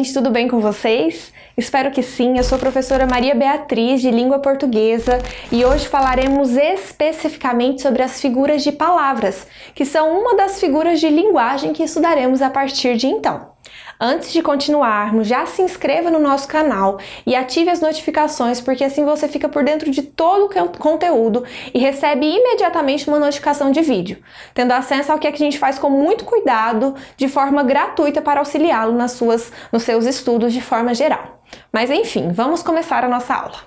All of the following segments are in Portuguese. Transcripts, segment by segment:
gente, tudo bem com vocês? Espero que sim. Eu sou a professora Maria Beatriz, de Língua Portuguesa, e hoje falaremos especificamente sobre as figuras de palavras, que são uma das figuras de linguagem que estudaremos a partir de então. Antes de continuarmos, já se inscreva no nosso canal e ative as notificações, porque assim você fica por dentro de todo o conteúdo e recebe imediatamente uma notificação de vídeo, tendo acesso ao que a gente faz com muito cuidado, de forma gratuita para auxiliá-lo nos seus estudos de forma geral. Mas enfim, vamos começar a nossa aula.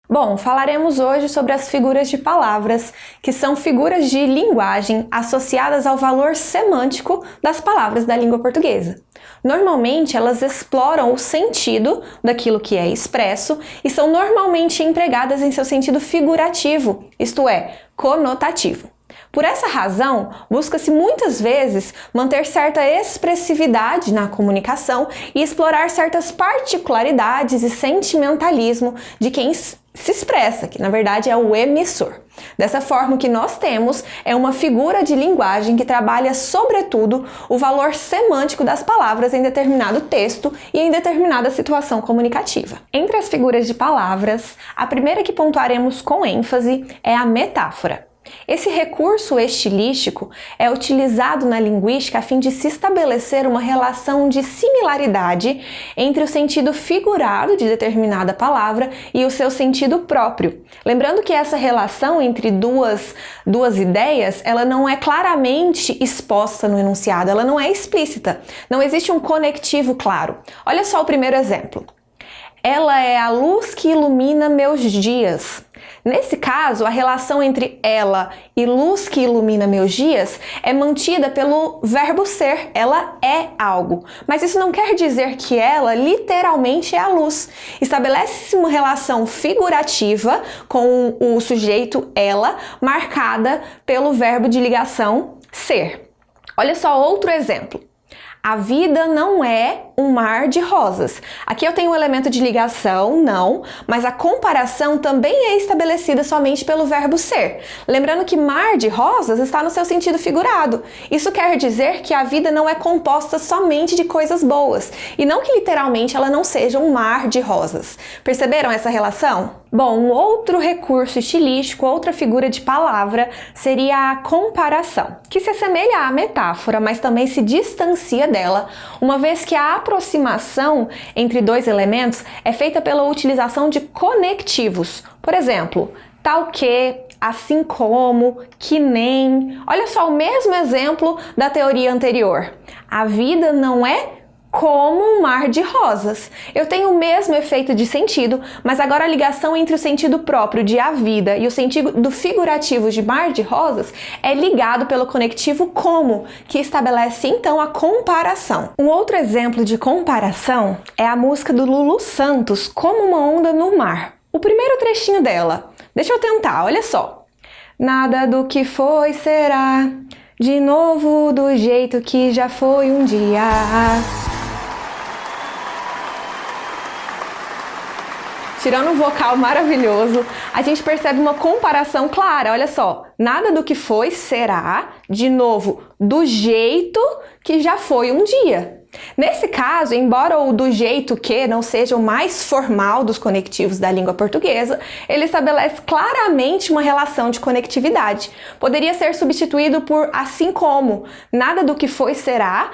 Bom, falaremos hoje sobre as figuras de palavras, que são figuras de linguagem associadas ao valor semântico das palavras da língua portuguesa. Normalmente, elas exploram o sentido daquilo que é expresso e são normalmente empregadas em seu sentido figurativo, isto é, conotativo. Por essa razão, busca-se muitas vezes manter certa expressividade na comunicação e explorar certas particularidades e sentimentalismo de quem se expressa, que na verdade é o emissor. Dessa forma, o que nós temos é uma figura de linguagem que trabalha, sobretudo, o valor semântico das palavras em determinado texto e em determinada situação comunicativa. Entre as figuras de palavras, a primeira que pontuaremos com ênfase é a metáfora. Esse recurso estilístico é utilizado na linguística a fim de se estabelecer uma relação de similaridade entre o sentido figurado de determinada palavra e o seu sentido próprio. Lembrando que essa relação entre duas ideias, ela não é claramente exposta no enunciado, ela não é explícita, não existe um conectivo claro. Olha só o primeiro exemplo. Ela é a luz que ilumina meus dias. Nesse caso, a relação entre ela e luz que ilumina meus dias é mantida pelo verbo ser. Ela é algo. Mas isso não quer dizer que ela literalmente é a luz. Estabelece-se uma relação figurativa com o sujeito ela, marcada pelo verbo de ligação ser. Olha só outro exemplo. A vida não é um mar de rosas. Aqui eu tenho um elemento de ligação, não, mas a comparação também é estabelecida somente pelo verbo ser. Lembrando que mar de rosas está no seu sentido figurado. Isso quer dizer que a vida não é composta somente de coisas boas, e não que literalmente ela não seja um mar de rosas. Perceberam essa relação? Bom, um outro recurso estilístico, outra figura de palavra, seria a comparação, que se assemelha à metáfora, mas também se distancia dela, uma vez que a aproximação entre dois elementos é feita pela utilização de conectivos. Por exemplo, tal que, assim como, que nem. Olha só o mesmo exemplo da teoria anterior. A vida não é como um mar de rosas. Eu tenho o mesmo efeito de sentido, mas agora a ligação entre o sentido próprio de a vida e o sentido figurativo de mar de rosas é ligado pelo conectivo como, que estabelece então a comparação. Um outro exemplo de comparação é a música do Lulu Santos, Como uma Onda no Mar. O primeiro trechinho dela. Deixa eu tentar, olha só. Nada do que foi será, de novo do jeito que já foi um dia. Tirando um vocal maravilhoso, a gente percebe uma comparação clara. Olha só, nada do que foi será, de novo, do jeito que já foi um dia. Nesse caso, embora o do jeito que não seja o mais formal dos conectivos da língua portuguesa, ele estabelece claramente uma relação de conectividade. Poderia ser substituído por assim como, nada do que foi será,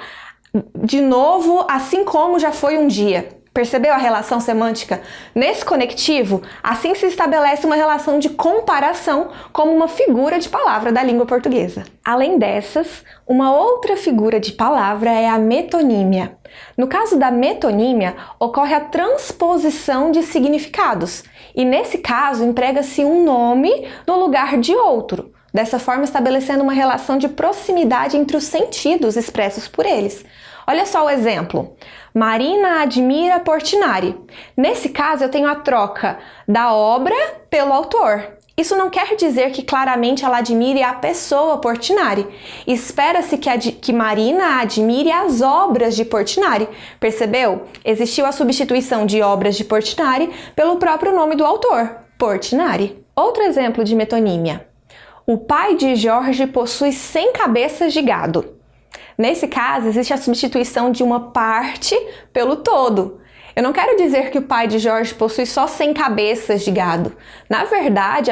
de novo, assim como já foi um dia. Percebeu a relação semântica? Nesse conectivo, assim se estabelece uma relação de comparação como uma figura de palavra da língua portuguesa. Além dessas, uma outra figura de palavra é a metonímia. No caso da metonímia, ocorre a transposição de significados, e nesse caso emprega-se um nome no lugar de outro, dessa forma estabelecendo uma relação de proximidade entre os sentidos expressos por eles. Olha só o exemplo. Marina admira Portinari. Nesse caso, eu tenho a troca da obra pelo autor. Isso não quer dizer que claramente ela admire a pessoa Portinari. Espera-se que Marina admire as obras de Portinari. Percebeu? Existiu a substituição de obras de Portinari pelo próprio nome do autor, Portinari. Outro exemplo de metonímia. O pai de Jorge possui 100 cabeças de gado. Nesse caso, existe a substituição de uma parte pelo todo. Eu não quero dizer que o pai de Jorge possui só 100 cabeças de gado. Na verdade,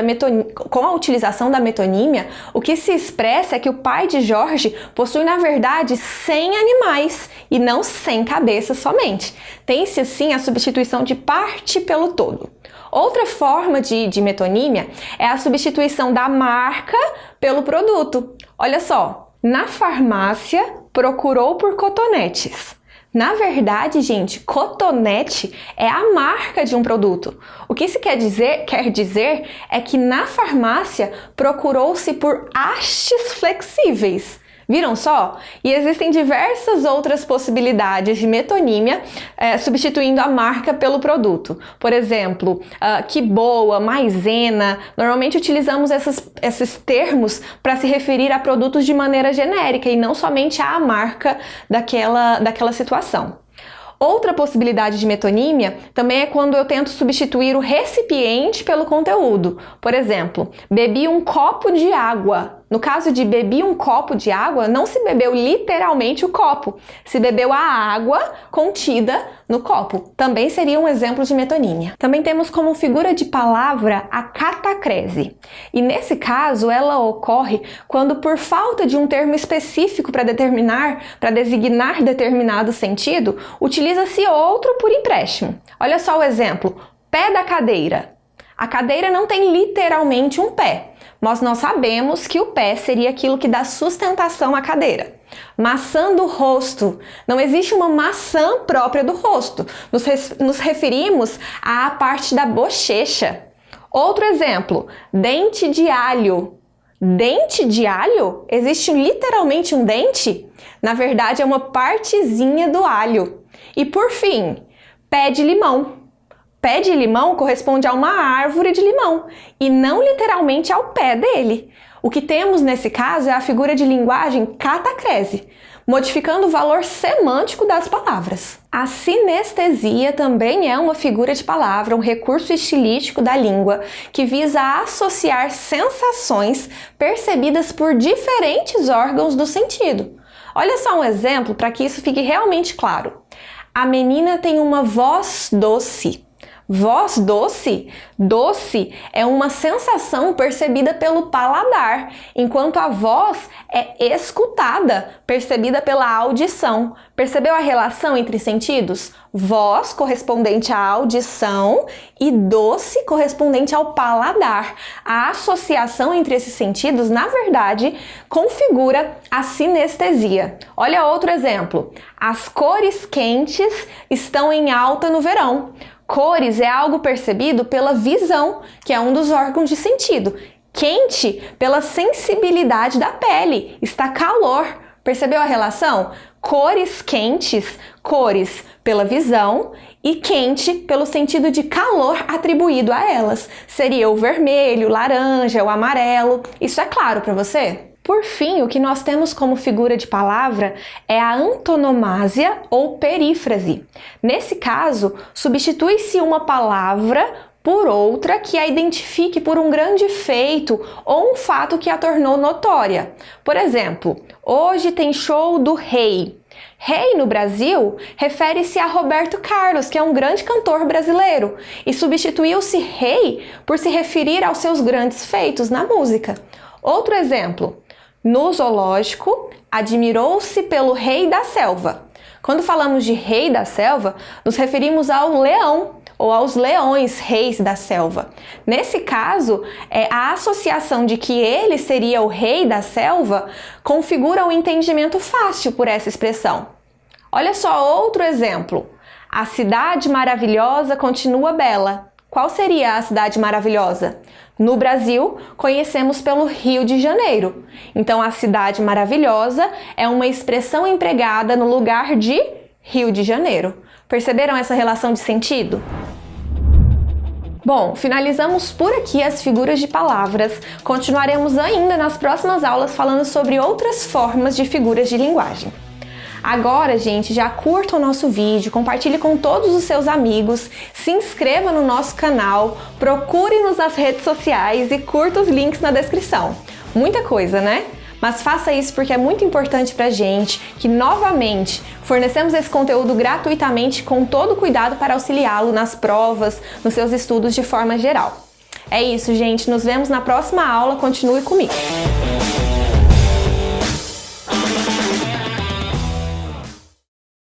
com a utilização da metonímia, o que se expressa é que o pai de Jorge possui, na verdade, 100 animais e não 100 cabeças somente. Tem-se, assim, a substituição de parte pelo todo. Outra forma de metonímia é a substituição da marca pelo produto. Olha só, na farmácia procurou por cotonetes. Na verdade, gente, cotonete é a marca de um produto. O que isso quer dizer é que na farmácia procurou-se por hastes flexíveis. Viram só? E existem diversas outras possibilidades de metonímia substituindo a marca pelo produto. Por exemplo, que boa, maisena. Normalmente utilizamos esses termos para se referir a produtos de maneira genérica e não somente à marca daquela situação. Outra possibilidade de metonímia também é quando eu tento substituir o recipiente pelo conteúdo. Por exemplo, bebi um copo de água. No caso de bebi um copo de água, não se bebeu literalmente o copo, se bebeu a água contida no copo. Também seria um exemplo de metonímia. Também temos como figura de palavra a catacrese. E nesse caso, ela ocorre quando, por falta de um termo específico para designar determinado sentido, utiliza-se outro por empréstimo. Olha só o exemplo: pé da cadeira. A cadeira não tem literalmente um pé, mas nós sabemos que o pé seria aquilo que dá sustentação à cadeira. Maçã do rosto. Não existe uma maçã própria do rosto. Nos referimos à parte da bochecha. Outro exemplo, dente de alho. Dente de alho? Existe literalmente um dente? Na verdade, é uma partezinha do alho. E por fim, pé de limão. Pé de limão corresponde a uma árvore de limão e não literalmente ao pé dele. O que temos nesse caso é a figura de linguagem catacrese, modificando o valor semântico das palavras. A sinestesia também é uma figura de palavra, um recurso estilístico da língua que visa associar sensações percebidas por diferentes órgãos do sentido. Olha só um exemplo para que isso fique realmente claro. A menina tem uma voz doce. Voz doce? Doce é uma sensação percebida pelo paladar, enquanto a voz é escutada, percebida pela audição. Percebeu a relação entre sentidos? Voz correspondente à audição e doce correspondente ao paladar. A associação entre esses sentidos, na verdade, configura a sinestesia. Olha outro exemplo. As cores quentes estão em alta no verão. Cores é algo percebido pela visão, que é um dos órgãos de sentido. Quente, pela sensibilidade da pele. Está calor. Percebeu a relação? Cores quentes, cores pela visão e quente pelo sentido de calor atribuído a elas. Seria o vermelho, o laranja, o amarelo. Isso é claro para você? Por fim, o que nós temos como figura de palavra é a antonomásia ou perífrase. Nesse caso, substitui-se uma palavra por outra que a identifique por um grande feito ou um fato que a tornou notória. Por exemplo, hoje tem show do Rei. Rei no Brasil refere-se a Roberto Carlos, que é um grande cantor brasileiro, e substituiu-se rei por se referir aos seus grandes feitos na música. Outro exemplo. No zoológico, admirou-se pelo rei da selva. Quando falamos de rei da selva, nos referimos ao leão ou aos leões reis da selva. Nesse caso, a associação de que ele seria o rei da selva configura um entendimento fácil por essa expressão. Olha só outro exemplo. A cidade maravilhosa continua bela. Qual seria a cidade maravilhosa? No Brasil, conhecemos pelo Rio de Janeiro. Então, a cidade maravilhosa é uma expressão empregada no lugar de Rio de Janeiro. Perceberam essa relação de sentido? Bom, finalizamos por aqui as figuras de palavras. Continuaremos ainda nas próximas aulas falando sobre outras formas de figuras de linguagem. Agora, gente, já curta o nosso vídeo, compartilhe com todos os seus amigos, se inscreva no nosso canal, procure-nos nas redes sociais e curta os links na descrição. Muita coisa, né? mas faça isso porque é muito importante pra gente, que novamente fornecemos esse conteúdo gratuitamente com todo o cuidado para auxiliá-lo nas provas, nos seus estudos de forma geral. É isso, gente. Nos vemos na próxima aula. Continue comigo.